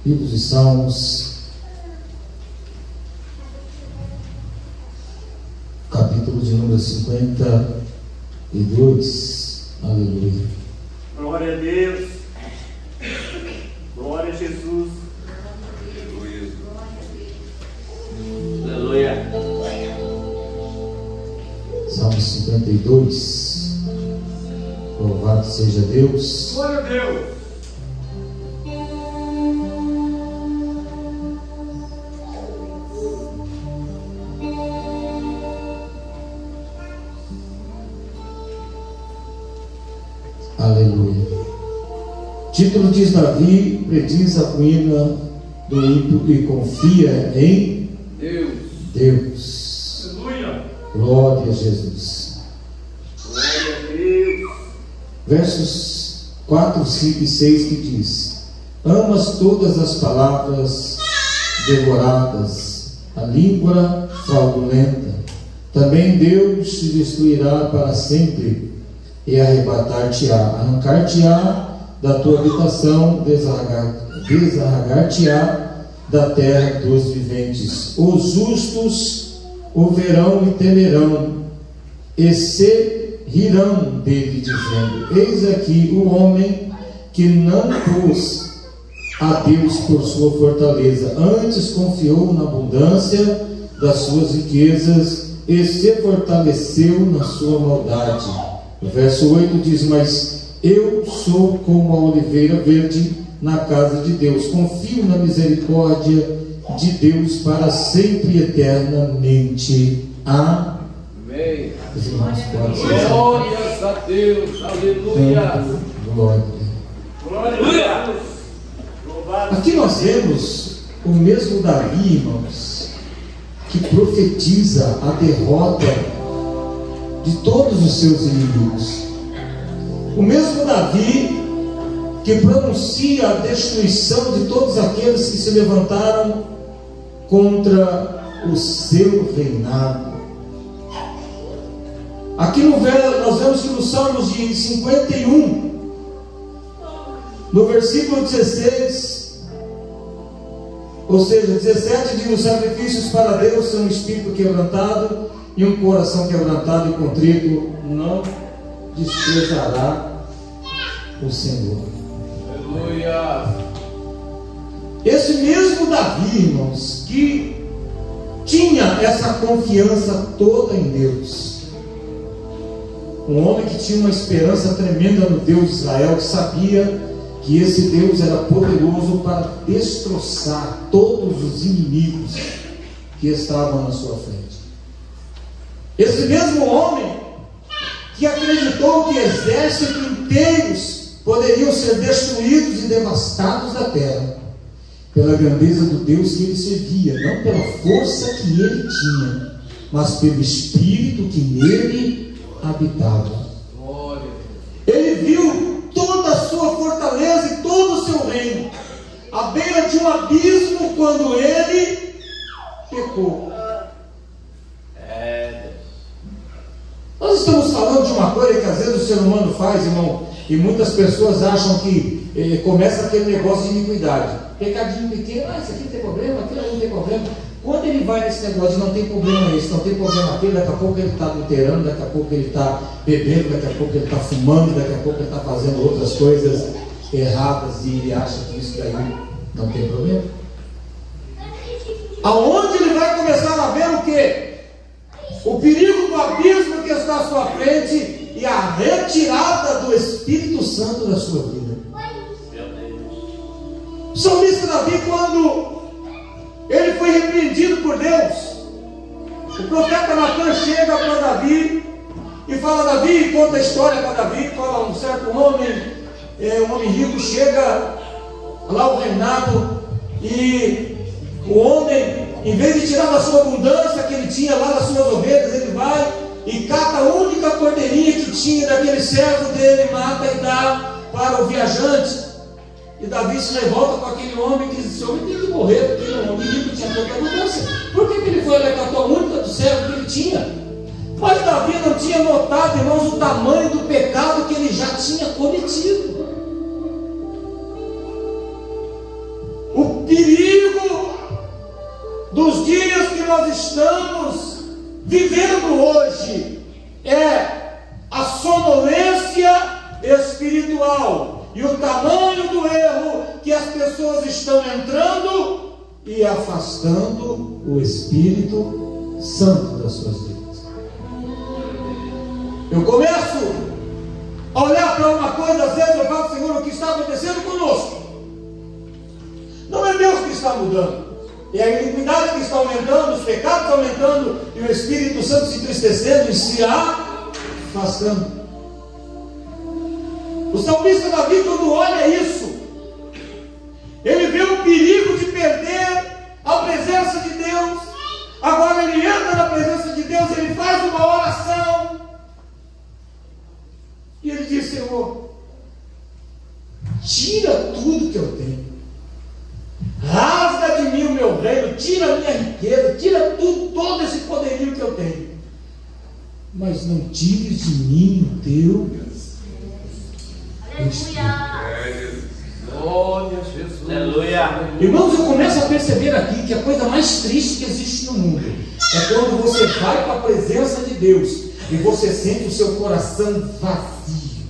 Livro de Salmos, capítulo de número 52. Aleluia. Glória a Deus. Glória a Jesus. Aleluia. Salmo 52. Louvado seja Deus. Glória a Deus. Aleluia. Título diz: Davi prediz a ruína do ímpio e confia em Deus. Aleluia. Glória a Jesus. Glória a Deus. Versos 4, 5 e 6 que diz: Amas todas as palavras devoradas, a língua fraudulenta. Também Deus te destruirá para sempre e arrancar-te-á da tua habitação, desarraigar-te-á da terra dos viventes. Os justos o verão e temerão, e se rirão dele, dizendo: Eis aqui o homem que não pôs a Deus por sua fortaleza, antes confiou na abundância das suas riquezas e se fortaleceu na sua maldade. O verso 8 diz: Mas eu sou como a oliveira verde na casa de Deus, confio na misericórdia de Deus para sempre e eternamente. Amém. Os irmãos podem ser. Glórias a Deus, aleluia. Glória. Glória a Deus. Aqui nós vemos o mesmo Davi, irmãos, que profetiza a derrota de todos os seus inimigos. O mesmo Davi que pronuncia a destruição de todos aqueles que se levantaram contra o seu reinado. Aqui nós vemos que no Salmos de 51, no versículo 16, ou seja, 17 diz: Os sacrifícios para Deus são um espírito quebrantado e um coração quebrantado e contrito não desprezará o Senhor. Aleluia. Esse mesmo Davi, irmãos, que tinha essa confiança toda em Deus, um homem que tinha uma esperança tremenda no Deus de Israel, que sabia que esse Deus era poderoso para destroçar todos os inimigos que estavam na sua frente. Esse mesmo homem que acreditou que exércitos inteiros poderiam ser destruídos e devastados da terra pela grandeza do Deus que ele servia, não pela força que ele tinha, mas pelo Espírito que nele habitava. Ele viu toda a sua fortaleza e todo o seu reino à beira de um abismo quando ele pecou. Nós estamos falando de uma coisa que às vezes o ser humano faz, irmão, e muitas pessoas acham que começa aquele negócio de iniquidade. Pecadinho pequeno, isso aqui não tem problema, aquilo não tem problema. Quando ele vai nesse negócio de não tem problema esse, não tem problema aquele, daqui a pouco ele está adulterando, daqui a pouco ele está bebendo, daqui a pouco ele está fumando, daqui a pouco ele está fazendo outras coisas erradas e ele acha que isso daí não tem problema. Aonde ele vai começar a ver o quê? O perigo do abismo que está à sua frente e a retirada do Espírito Santo da sua vida. O salmista Davi, quando ele foi repreendido por Deus, o profeta Natan chega para Davi e fala: Davi, conta a história para Davi, fala: um certo homem, um homem rico, chega lá ao reinado e o homem, em vez de tirar da sua abundância que ele tinha lá das suas ovelhas, ele vai e cata a única cordeirinha que tinha daquele servo dele, mata e dá para o viajante. E Davi se revolta com aquele homem e diz: esse homem tem que morrer, porque o homem rico tinha tanta abundância. Por que ele foi lá e catou a única do servo que ele tinha? Mas Davi não tinha notado, irmãos, o tamanho do pecado que ele já tinha cometido. O nós estamos vivendo hoje é a sonolência espiritual e o tamanho do erro que as pessoas estão entrando e afastando o Espírito Santo das suas vidas. Eu começo a olhar para uma coisa, às vezes eu falo, Senhor, o que está acontecendo conosco? Não é Deus que está mudando, é a iniquidade que está aumentando, os pecados aumentando e o Espírito Santo se entristecendo e se afastando. O salmista Davi, quando olha isso, ele vê o perigo de perder a presença de Deus. Agora ele entra na presença de Deus, ele faz uma oração e ele diz: Senhor, tira tudo que eu tenho, rasga de mim o meu reino, tira a minha riqueza, tira tudo, todo esse poderio que eu tenho, mas não tires de mim o teu Espírito. Glória a Jesus. Aleluia. Irmãos, eu começo a perceber aqui que a coisa mais triste que existe no mundo é quando você vai para a presença de Deus e você sente o seu coração vazio.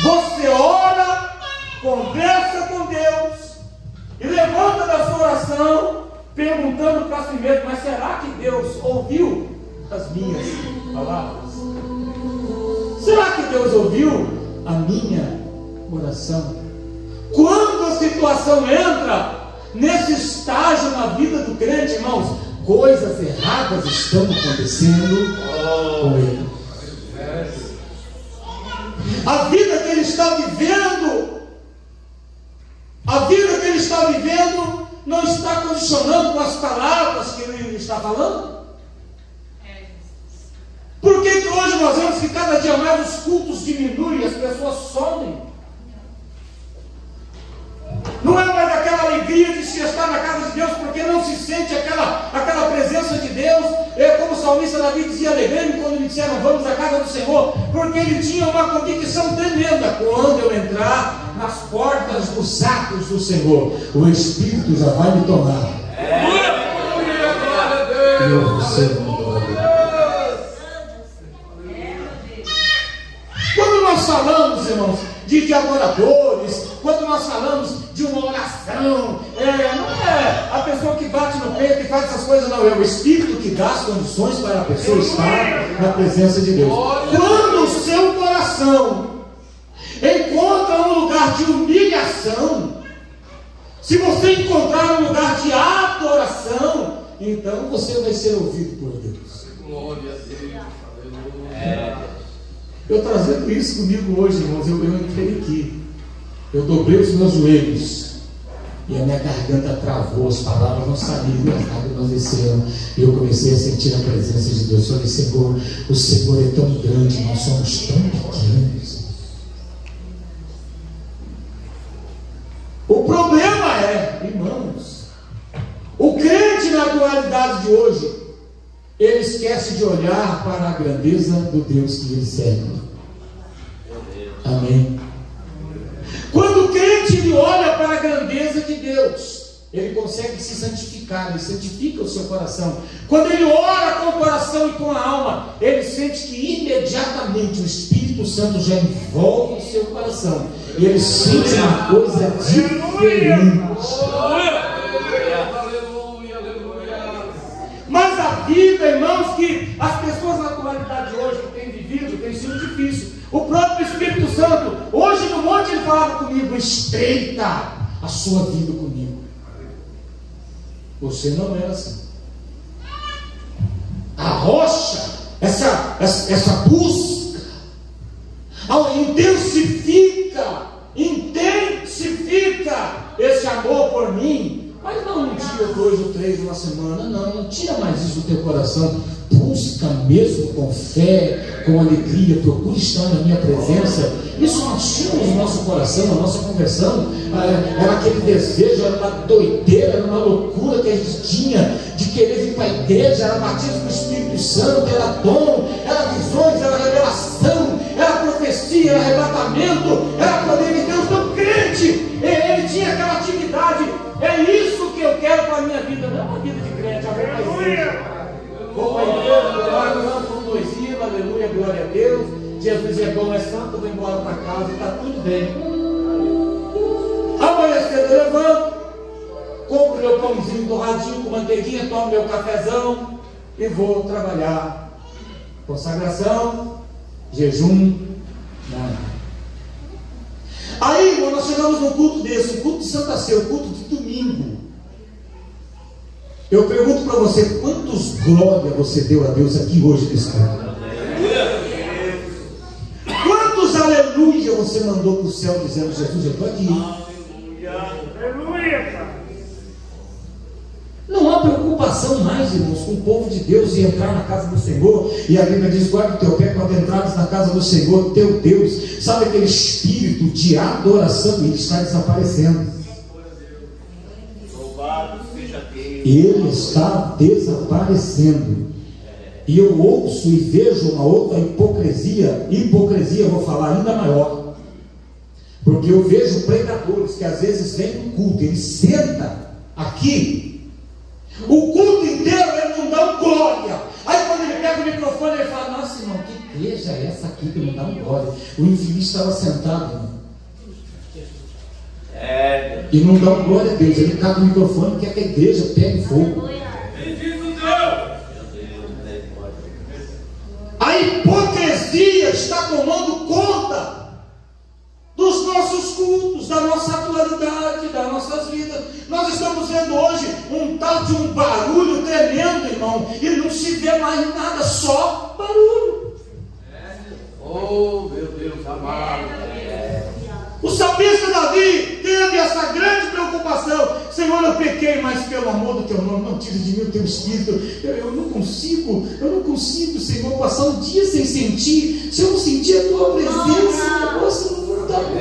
Você ora, conversa com Deus e levanta da sua oração perguntando para si mesmo: mas será que Deus ouviu as minhas palavras? Será que Deus ouviu a minha oração? Quando a situação entra nesse estágio na vida do crente, irmãos, coisas erradas estão acontecendo com ele. A vida que ele está vivendo, não está condicionando com as palavras que ele está falando. Por que hoje nós vemos que cada dia mais os cultos diminuem e as pessoas somem? Não é mais aquela alegria de se estar na casa de Deus, porque não se sente aquela presença de Deus. É como o salmista Davi dizia: alegrei-me quando me disseram vamos à casa do Senhor, porque ele tinha uma convicção tremenda: quando eu entrar nas portas dos atos do Senhor, o Espírito já vai me tomar. Eu vou ser. Quando nós falamos, irmãos, de adoradores, quando nós falamos de uma oração, não é a pessoa que bate no peito e faz essas coisas, não, é o Espírito que dá as condições para a pessoa estar na presença de Deus. Quando o seu coração encontra um lugar de humilhação, se você encontrar um lugar de adoração, então você vai ser ouvido por Deus. Glória a Deus. Aleluia. Eu trazendo isso comigo hoje, irmãos, eu entrei aqui, eu dobrei os meus joelhos e a minha garganta travou, as palavras não saíram, as lágrimas desceram e eu comecei a sentir a presença de Deus. Eu falei: Senhor, o Senhor é tão grande, nós somos tão pequenos. O problema é, irmãos, o crente na atualidade de hoje, ele esquece de olhar para a grandeza do Deus que ele serve. Amém. Quando o crente ele olha para a grandeza de Deus, ele consegue se santificar, ele santifica o seu coração. Quando ele ora com o coração e com a alma, ele sente que imediatamente o Espírito Santo já envolve o seu coração e ele sente uma coisa diferente. Mas a vida, irmãos, que as pessoas na atualidade de hoje têm vivido, tem sido difícil. O próprio Espírito Santo, hoje no monte ele falava comigo: estreita a sua vida comigo. Você não é assim. A rocha, essa busca, intensifica esse amor por mim. Mas não um dia, 2 ou 3, uma semana. Não tira mais isso do teu coração. Busca mesmo com fé, com alegria. Procure estar na minha presença. Isso nós tínhamos no nosso coração, na nossa conversão. Era aquele desejo, era uma doideira, era uma loucura que a gente tinha de querer vir para a igreja. Era batismo com o Espírito Santo, era dom, era visões, era revelação, era profecia, era arrebatamento, era poder de Deus. Então, crente, ele tinha aquela atividade. É isso que eu quero para a minha vida, não é uma vida de glória a Deus, Jesus é bom, é santo, eu vou embora para casa, está tudo bem. Amanhã cedo eu levanto, compro meu pãozinho torradinho com manteiguinha, tomo meu cafezão e vou trabalhar. Consagração, jejum, nada. Aí, irmão, nós chegamos num culto desse, um culto de Santa Ceia, um culto de domingo. Eu pergunto para você, quantos glória você deu a Deus aqui hoje nesse culto? Quantos aleluia você mandou para o céu dizendo, Jesus, eu estou aqui. Aleluia, Pai. Não há preocupação mais, irmãos, com o povo de Deus e entrar na casa do Senhor. E a Bíblia diz, guarda o teu pé quando entrares na casa do Senhor, teu Deus. Sabe aquele espírito de adoração? Ele está desaparecendo. Louvado seja Deus. Ele está desaparecendo. E eu ouço e vejo uma outra hipocrisia. Hipocrisia, eu vou falar ainda maior. Porque eu vejo pregadores que às vezes vêm no culto, ele senta aqui, o culto inteiro ele não dá um glória. Aí quando ele pega o microfone ele fala, nossa irmão, que igreja é essa aqui que não dá um glória? O infeliz estava sentado, irmão. E não dá um glória a Deus. Ele cata o microfone e quer que a igreja pegue fogo. A hipocrisia está tomando conta dos nossos cultos, da nossa atualidade, das nossas vidas. Nós estamos vendo hoje um tal de um barulho tremendo, irmão, e não se vê mais nada, só barulho. Oh, meu Deus amado. O salmista Davi teve essa grande preocupação. Senhor, eu pequei, mas pelo amor do teu nome, não tire de mim o teu espírito. Eu não consigo, Senhor, passar um dia sem sentir. Se eu não sentir a tua presença, o negócio não está bom.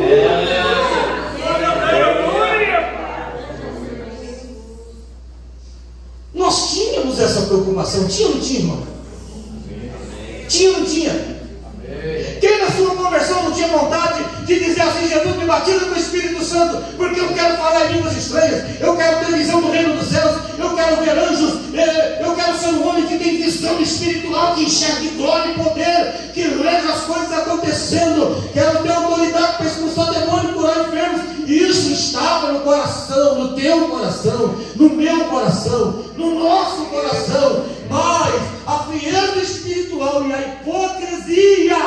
Nós tínhamos essa preocupação, tinha ou não tinha, irmão? Tinha ou não tinha? Quem na sua conversão não tinha vontade de dizer assim, Jesus, me batiza com o Espírito Santo, porque eu quero falar em línguas estranhas, eu quero ter visão do reino dos céus, eu quero ver anjos, eu quero ser um homem que tem visão espiritual, que enxergue glória e poder, que veja as coisas acontecendo, quero ter autoridade para expulsar demônios e curar enfermos. Isso estava no coração, no teu coração, no meu coração, no nosso coração, mas a frieza espiritual e a hipocrisia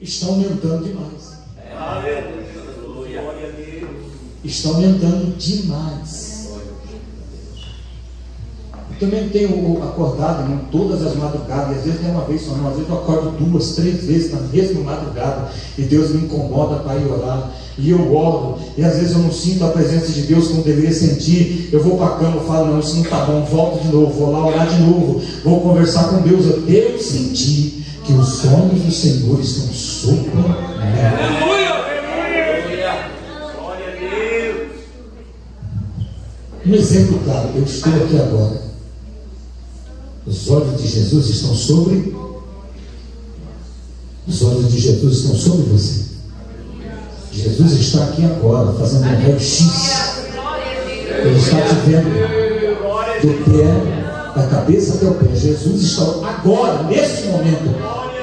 está aumentando demais. Está aumentando demais. Eu também tenho acordado, irmão, todas as madrugadas, e às vezes não é uma vez só não, às vezes eu acordo 2, 3 vezes na mesma madrugada, e Deus me incomoda para ir orar, e eu oro, e às vezes eu não sinto a presença de Deus como deveria sentir. Eu vou para a cama, eu falo, não, isso não está bom, volto de novo, vou lá orar de novo, vou conversar com Deus. Eu devo sentir que os olhos do Senhor estão sobre mim. Aleluia! Glória a Deus! Um exemplo claro, eu estou aqui agora. Os olhos de Jesus estão sobre. Os olhos de Jesus estão sobre você. Jesus está aqui agora, fazendo um raio-x. Ele está te vendo do pé, da cabeça até o pé. Jesus está agora, neste momento.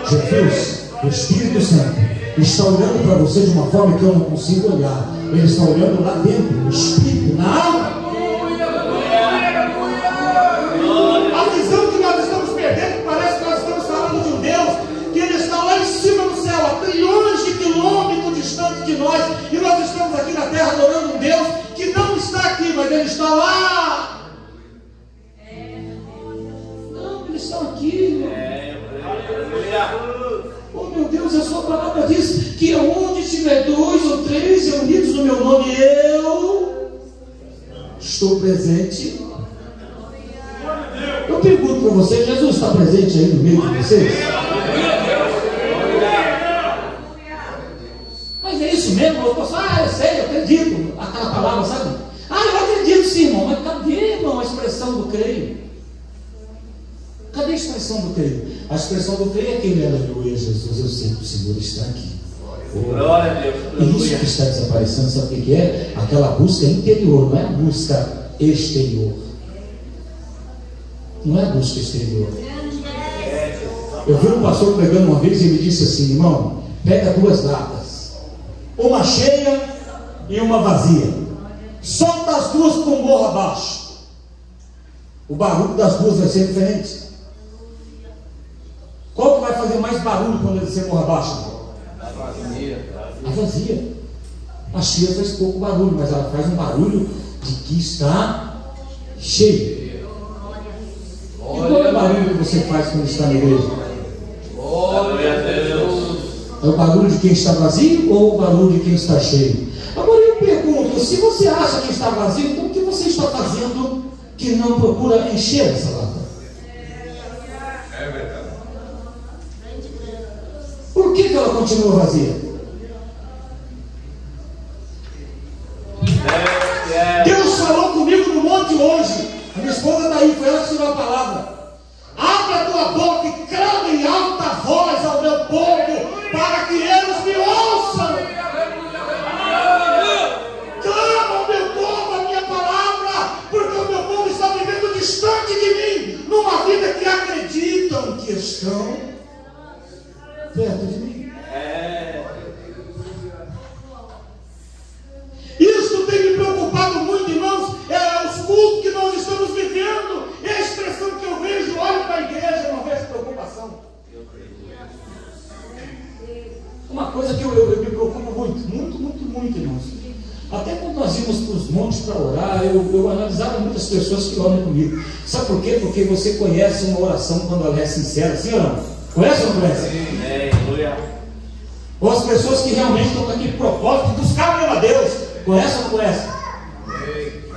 Jesus, o Espírito Santo, está olhando para você de uma forma que eu não consigo olhar. Ele está olhando lá dentro, no Espírito, na alma. A visão que nós estamos perdendo, parece que nós estamos falando de um Deus que Ele está lá em cima no céu, a trilhões de quilômetros distante de nós, e nós estamos aqui na terra adorando um Deus que não está aqui, mas Ele está lá. Não, Ele está aqui. Oh meu Deus, a sua palavra diz que onde tiver 2 ou 3 reunidos no meu nome, eu estou presente. Eu pergunto para você, Jesus está presente aí no meio de vocês? Mas é isso mesmo? Eu posso, eu sei, eu acredito. Aquela palavra, sabe? Eu acredito sim, irmão. Mas cadê, irmão, a expressão do creio? Cadê a expressão do creio? A expressão do creio é aquele aleluia, Jesus, eu sei que o Senhor está aqui. Glória a Deus. Isso que está desaparecendo, sabe o que é? Aquela busca interior, não é a busca exterior. Não é a busca exterior. Eu vi um pastor pregando uma vez e ele disse assim: irmão, pega duas latas, uma cheia e uma vazia, solta as duas com morro abaixo, o barulho das duas vai ser diferente. Qual que vai fazer mais barulho quando ele descer morro abaixo? A vazia. A cheia faz pouco barulho, mas ela faz um barulho de que está cheio. E qual é o barulho que você faz quando está na igreja? Glória a Deus. É o barulho de quem está vazio ou o barulho de quem está cheio? Agora eu pergunto, se você acha que está vazio, então o que você está fazendo que não procura encher essa lata? É verdade. Por que ela continua vazia? Deus falou comigo no monte hoje. A minha esposa está aí, foi ela que tirou a palavra. Abre a tua boca e clama em alta voz ao meu povo, para que eles me ouçam. Clama ao meu povo a minha palavra, porque o meu povo está vivendo distante de mim, numa vida que acreditam que estão perto de mim. Isso tem me preocupado muito, irmãos. Os cultos que nós estamos vivendo, é a expressão que eu vejo. Olho para a igreja, não vejo preocupação. Uma coisa que eu me preocupo muito, irmãos. Até quando nós íamos para os montes para orar, eu analisava muitas pessoas que oram comigo. Sabe por quê? Porque você conhece uma oração quando ela é sincera, sim ou não? Conhece ou não conhece? Ou as pessoas que realmente estão com aquele propósito de buscar mesmo a Deus. Conhece ou não conhece?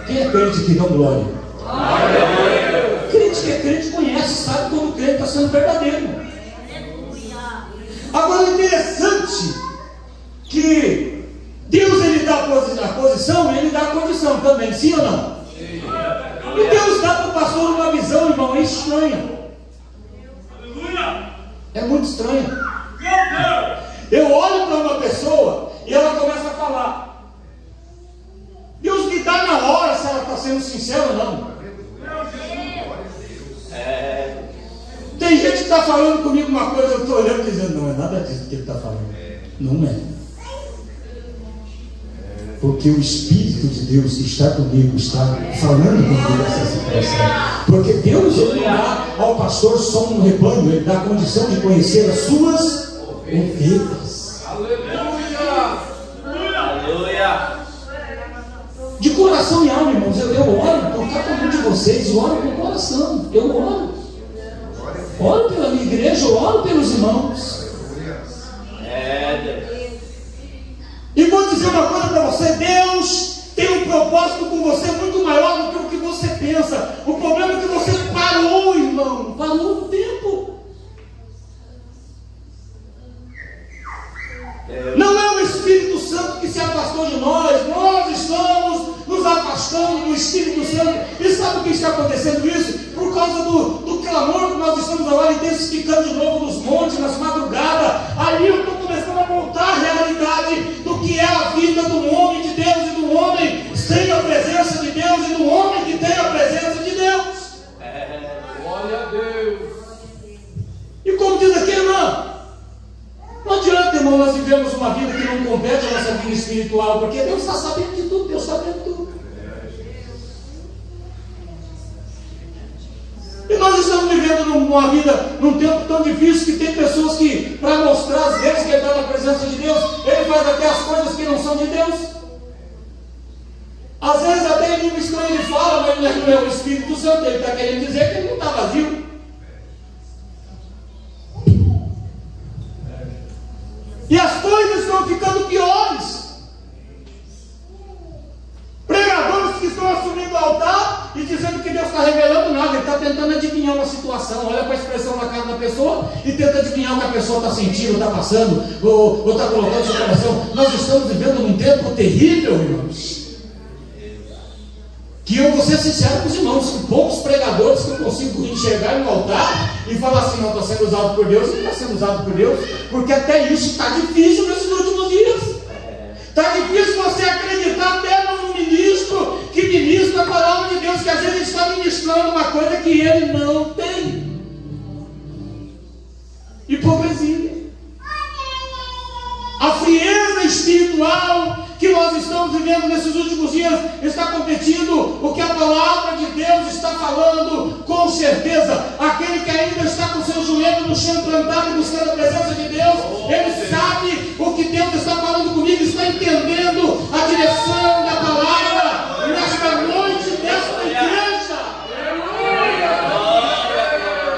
Quem é crente que dá glória? Crente que é crente conhece, sabe quando o crente está sendo verdadeiro. Agora é interessante que Deus ele dá a posição e ele dá a condição também, sim ou não? E Deus dá para o pastor uma visão, irmão, é estranha. É muito estranho. Eu olho para uma pessoa e ela começa a falar. Deus me dá na hora se ela está sendo sincera ou não. Tem gente que está falando comigo uma coisa, eu estou olhando e dizendo, não é nada disso que ele está falando. Não é. Porque o Espírito de Deus que está comigo, está falando comigo essa situação. Porque Deus ele dá ao pastor só um rebanho, ele dá a condição de conhecer as suas ovelhas. Aleluia! Aleluia! De coração e alma, irmãos, eu oro por cada um de vocês, eu oro com o coração, eu oro. Oro pela minha igreja, eu oro pelos irmãos. E vou dizer uma coisa para você: Deus tem um propósito com você muito maior do que o que você pensa. O problema é que você parou, irmão, parou no tempo. Não é o Espírito Santo que se afastou de nós, nós estamos nos afastando do Espírito Santo. E sabe o que está acontecendo isso? Por causa do clamor que nós estamos agora intensificando de novo nos montes, nas madrugadas. Ali eu estou começando a montar a realidade do que é a vida do homem de Deus e do homem sem a presença de Deus e do homem que tem a presença de Deus. Glória a Deus! E como diz aqui, irmã, não adianta, irmão, nós vivemos uma vida que não compete a nossa vida espiritual, porque Deus está sabendo de tudo, Deus está vendo tudo. E nós estamos vivendo numa vida, num tempo tão difícil, que tem pessoas que, para mostrar às vezes que ele está na presença de Deus, ele faz até as coisas que não são de Deus. Às vezes até em língua estranha ele fala, mas não é o Espírito Santo, ele está querendo dizer que ele não está vazio. E as coisas estão ficando piores. Pregadores que estão assumindo o altar e dizendo que Deus está revelando nada, ele está tentando adivinhar uma situação. Olha para a expressão na cara da pessoa e tenta adivinhar o que a pessoa está sentindo, está passando, ou está colocando seu coração. Nós estamos vivendo num tempo terrível, irmãos. Que eu vou ser sincero com os irmãos, são poucos pregadores que eu consigo enxergar no altar e falar assim, não, está sendo usado por Deus, não está sendo usado por Deus, porque até isso está difícil nesses últimos dias. Está difícil você acreditar até num ministro que ministra a palavra de Deus, que às vezes está ministrando uma coisa que ele não tem. hipocrisia. A frieza espiritual que nós estamos vivendo nesses últimos dias está competindo o que a palavra de Deus está falando. Com certeza, aquele que ainda está com seu joelho no chão plantado e buscando a presença de Deus, ele sabe o que Deus está falando comigo, está entendendo a direção da palavra nesta noite, nesta igreja.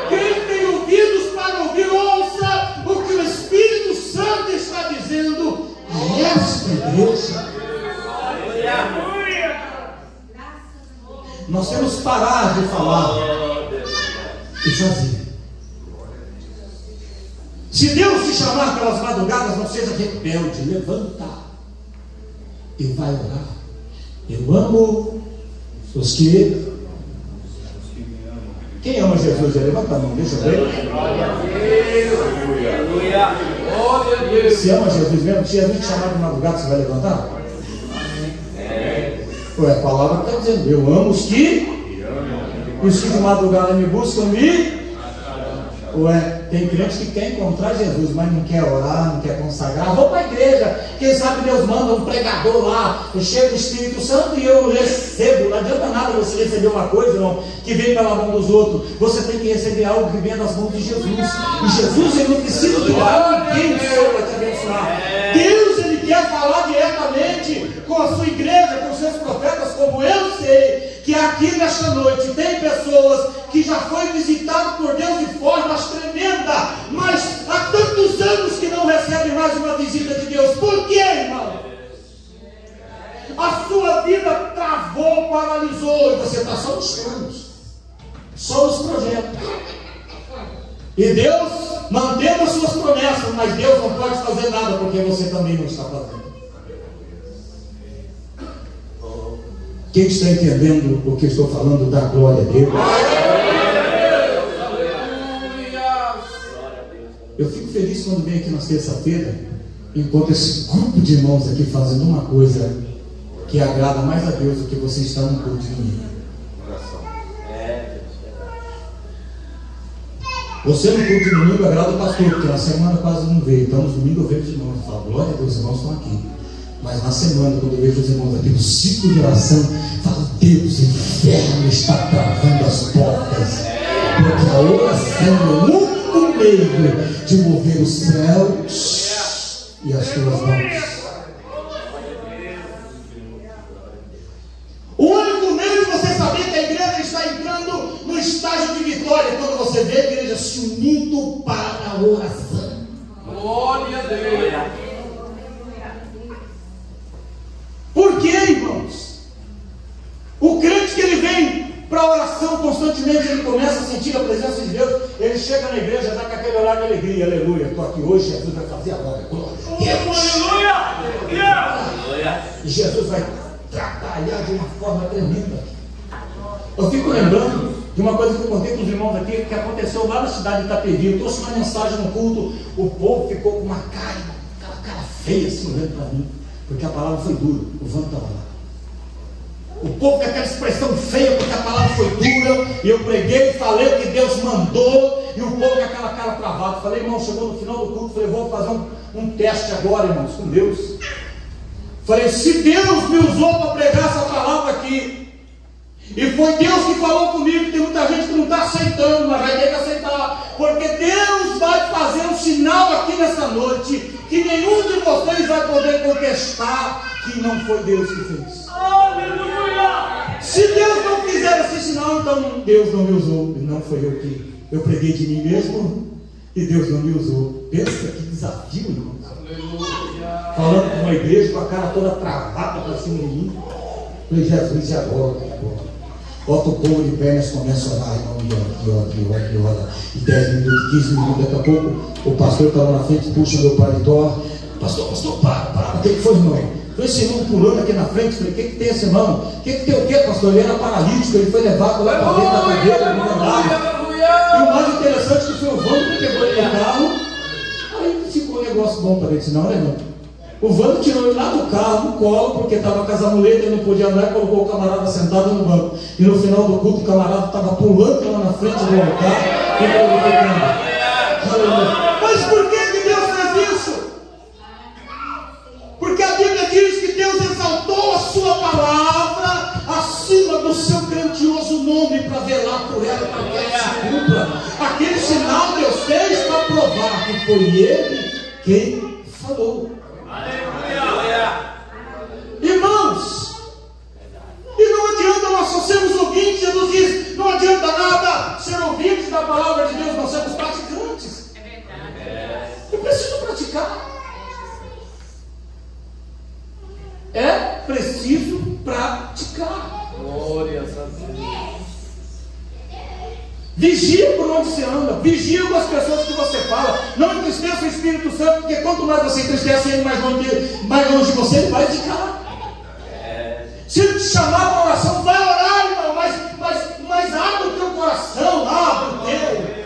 Quem tem ouvidos para ouvir, ouça o que o Espírito Santo está dizendo nesta igreja. Nós temos que parar de falar e fazer. Se Deus te chamar pelas madrugadas, não seja rebelde, levanta e vai orar. Eu amo os que... Quem ama Jesus? Levanta a mão, deixa eu ver. Se ama Jesus mesmo, se Jesus te chamar de madrugada, você vai levantar? Ué, a palavra está dizendo, eu amo os que de madrugada me buscam, Ué, tem crente que quer encontrar Jesus, mas não quer orar, não quer consagrar. Vou para a igreja, quem sabe Deus manda um pregador lá, cheio do Espírito Santo, e eu recebo. Não adianta nada você receber uma coisa, não, que vem pela mão dos outros. Você tem que receber algo que vem das mãos de Jesus. E Jesus, ele não precisa de ninguém para te abençoar. Deus, ele quer falar diretamente com a sua igreja, com os seus profetas, como eu sei que aqui nesta noite tem pessoas que já foi visitado por Deus de formas tremendas, mas há tantos anos que não recebem mais uma visita de Deus. Por quê, irmão? A sua vida travou, paralisou, e você está só nos planos, só nos projetos. E Deus mantendo as suas promessas, mas Deus não pode fazer nada porque você também não está fazendo. Quem está entendendo o que estou falando, dá glória a Deus. Eu fico feliz quando venho aqui na sexta-feira, encontro esse grupo de irmãos aqui fazendo uma coisa que agrada mais a Deus do que você está no culto de domingo. Você no culto de domingo agrada o pastor, porque na semana quase não veio. Então no domingo eu vejo os irmãos e falo, glória a Deus, os irmãos estão aqui. Mas na semana, quando eu vejo os irmãos aqui no ciclo de oração, falo, Deus, o inferno está travando as portas, porque a oração é o único meio de mover o céu e as tuas mãos. O único meio de você saber que a igreja está entrando no estágio de vitória é quando você vê a igreja se unindo para a oração. Glória a Deus. Por quê, irmãos? O crente que ele vem para a oração constantemente, ele começa a sentir a presença de Deus, ele chega na igreja, dá com aquele olhar de alegria, aleluia, estou aqui hoje, Jesus vai fazer agora, glória a Deus. Aleluia! E Jesus vai trabalhar de uma forma tremenda. Eu fico lembrando de uma coisa que eu contei para os irmãos aqui, que aconteceu lá na cidade de Itapevi. Eu trouxe uma mensagem no culto, o povo ficou com uma cara, aquela cara feia assim, olhando para mim. Porque a palavra foi dura, o Vando estava lá. O povo com aquela expressão feia, porque a palavra foi dura, e eu preguei, falei o que Deus mandou, e o povo com aquela cara travada. Falei, irmão, chegou no final do culto, falei, vamos fazer um teste agora, irmãos, com Deus. Falei, se Deus me usou para pregar essa palavra aqui, e foi Deus que falou comigo, tem muita gente que não está aceitando, mas vai ter que aceitar, porque Deus vai fazer um sinal aqui nessa noite, que nenhum de vocês vai poder contestar que não foi Deus que fez. Aleluia! Se Deus não fizer esse sinal, então Deus não me usou, não foi eu que eu preguei de mim mesmo, e Deus não me usou. Pensa que desafio, irmão. Falando com uma igreja com a cara toda travada para cima de mim. Falei, Jesus, e agora? Bota o povo de pé, nós começamos a orar, irmão, e ora. E 10 minutos, 15 minutos, daqui a pouco o pastor está lá na frente, puxa meu paletó. Pastor, para, o que foi, irmão? Falei, esse irmão pulando aqui na frente. Falei, o que tem esse irmão? O que tem o quê, pastor? Ele era paralítico, ele foi levado lá para dentro da cadeira, ele não andava. E o mais interessante é que foi o Vando que pegou ele no carro. Aí ficou um negócio bom para ele, senão, né, irmão? O Vando tirou ele lá do carro, no colo, porque estava com as amuletas, ele não podia andar, e colocou o camarada sentado no banco. E no final do culto, o camarada estava pulando lá na frente do altar, e ele ficando. Aleluia. Mas fez para provar que foi Ele quem falou. Irmãos, e não adianta nós só sermos ouvintes. Jesus diz, não adianta nada ser ouvintes da palavra de Deus, nós somos praticantes. Eu preciso praticar. É preciso praticar. Glórias a Deus. Vigia por onde você anda, vigia com as pessoas que você fala. Não entristeça o Espírito Santo, porque quanto mais você entristece ele, mais longe de você ele vai ficar. Se ele te chamar para oração, vai orar, irmão, mas abre o teu coração, abre o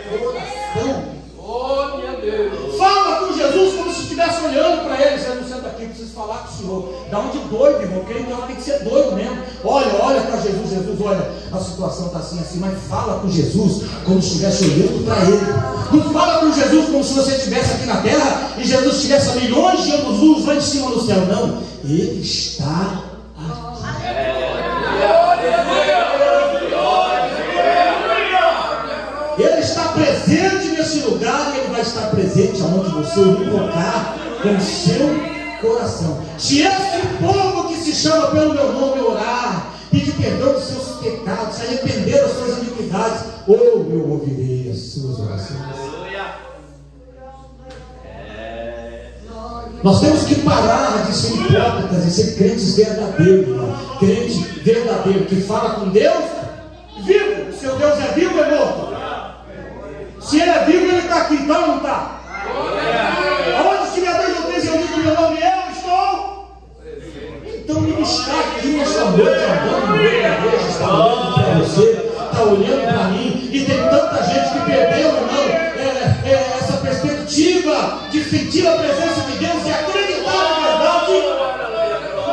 teu coração. Glória a Deus. Fala com Jesus como se estivesse olhando para ele. Você não senta aqui, preciso falar com o Senhor. Dá um de doido, irmão, porque então tem que ser doido mesmo. Olha para Jesus, olha, a situação está assim, mas fala com Jesus como se estivesse olhando para ele. Não fala com Jesus como se você estivesse aqui na terra e Jesus estivesse a milhões de anos luz lá em cima no céu. Não, ele está Ele está presente nesse lugar e Ele vai estar presente aonde você o invocar com o seu coração. Se esse povo que se chama pelo meu nome orar, pedir perdão dos seus pecados, se arrepender das suas iniquidades, eu ouvirei as suas orações. Nós temos que parar de ser hipócritas e ser crentes verdadeiros, irmão. Crente verdadeiro que fala com Deus vivo. Seu Deus é vivo ou é morto? Se ele é vivo, ele está aqui, então não está? Aonde estiver 2 ou 3 reunidos no meu nome, eu estou. Então ele está aqui nesta noite, andando no meio da igreja, está olhando para você, está olhando para mim, e tem tanta gente que perdeu, irmão, essa perspectiva de sentir a presença de Deus e acreditar na verdade.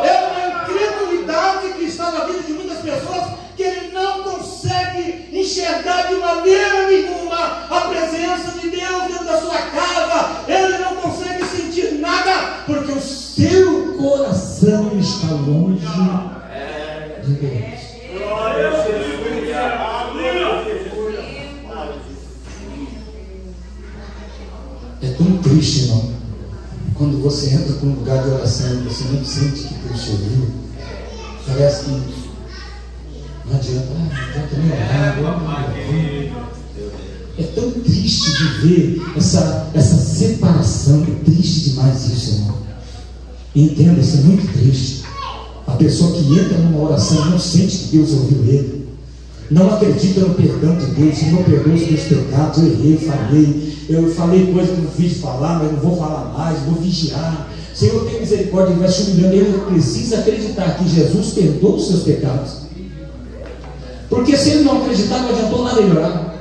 É uma incredulidade que está na vida de muitas pessoas, que ele não consegue enxergar de maneira nenhuma a presença de Deus dentro da sua casa. Ele não consegue sentir nada, porque o seu coração está longe de Deus. É tão triste, irmão, quando você entra para um lugar de oração e você não sente que Deus te ouviu. Parece que não adianta nem orar. É tão triste de ver essa separação. É triste demais isso, irmão. Entenda, isso é muito triste. A pessoa que entra numa oração não sente que Deus ouviu ele, não acredita no perdão de Deus. Senhor, perdoa os meus pecados, eu falei coisa que não fiz falar, mas não vou falar mais, vou vigiar. Senhor, tem misericórdia, ele vai se humilhando. Ele precisa acreditar que Jesus perdoa os seus pecados, porque se ele não acreditar, não adiantou nada ele orar.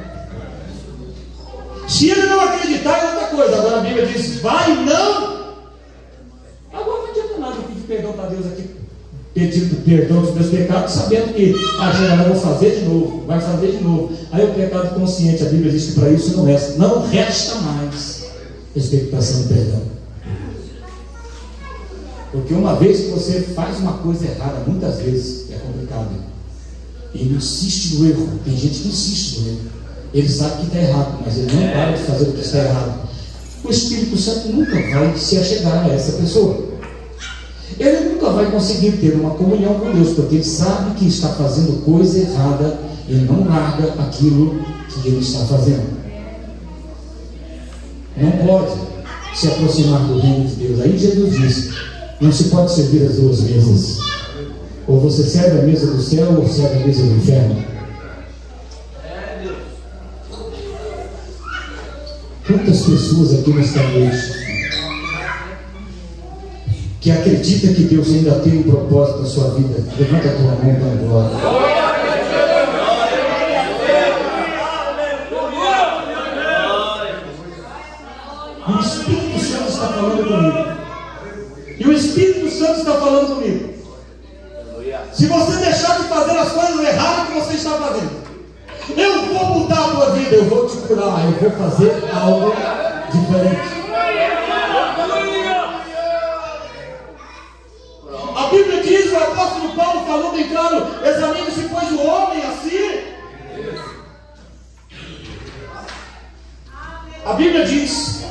Se ele não acreditar, é outra coisa. Agora a Bíblia diz, vai não. Agora não adianta nada pedir perdão para Deus aqui, pedindo perdão dos meus pecados, sabendo que eu vou fazer de novo, vai fazer de novo. Aí o pecado consciente, a Bíblia diz que para isso não resta mais expectação de perdão. Porque uma vez que você faz uma coisa errada, muitas vezes é complicado. Ele insiste no erro. Tem gente que insiste no erro. Ele sabe que está errado, mas ele não para de fazer o que está errado. O Espírito Santo nunca vai se achegar a essa pessoa. Ele nunca vai conseguir ter uma comunhão com Deus, porque ele sabe que está fazendo coisa errada e não larga aquilo que ele está fazendo. Não pode se aproximar do reino de Deus. Aí Jesus disse, não se pode servir as duas mesas. Ou você serve a mesa do céu, ou serve a mesa do inferno. Quantas pessoas aqui nesta noite que acredita que Deus ainda tem um propósito na sua vida? Levanta a tua mão e dá glória. E o Espírito Santo está falando comigo. E o Espírito Santo está falando comigo. Se você deixar de fazer as coisas erradas que você está fazendo, eu vou mudar a tua vida, eu vou te curar, eu vou fazer algo diferente. A Bíblia diz, o apóstolo Paulo falou bem claro, examine-se pois o homem assim. A A Bíblia diz: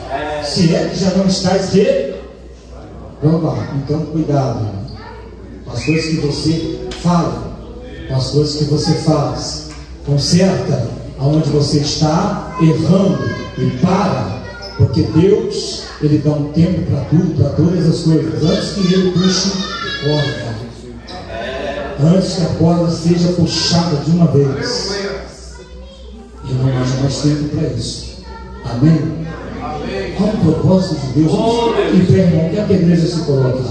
se é que já não está escrito, vamos lá. Então cuidado com as coisas que você fala, com as coisas que você faz. Conserta aonde você está errando e para, porque Deus, Ele dá um tempo para tudo, para todas as coisas, antes que Ele puxe corda, antes que a corda seja puxada de uma vez. E não haja mais tempo para isso. Amém? Há um propósito de Deus. E, irmão, que a igreja se coloque.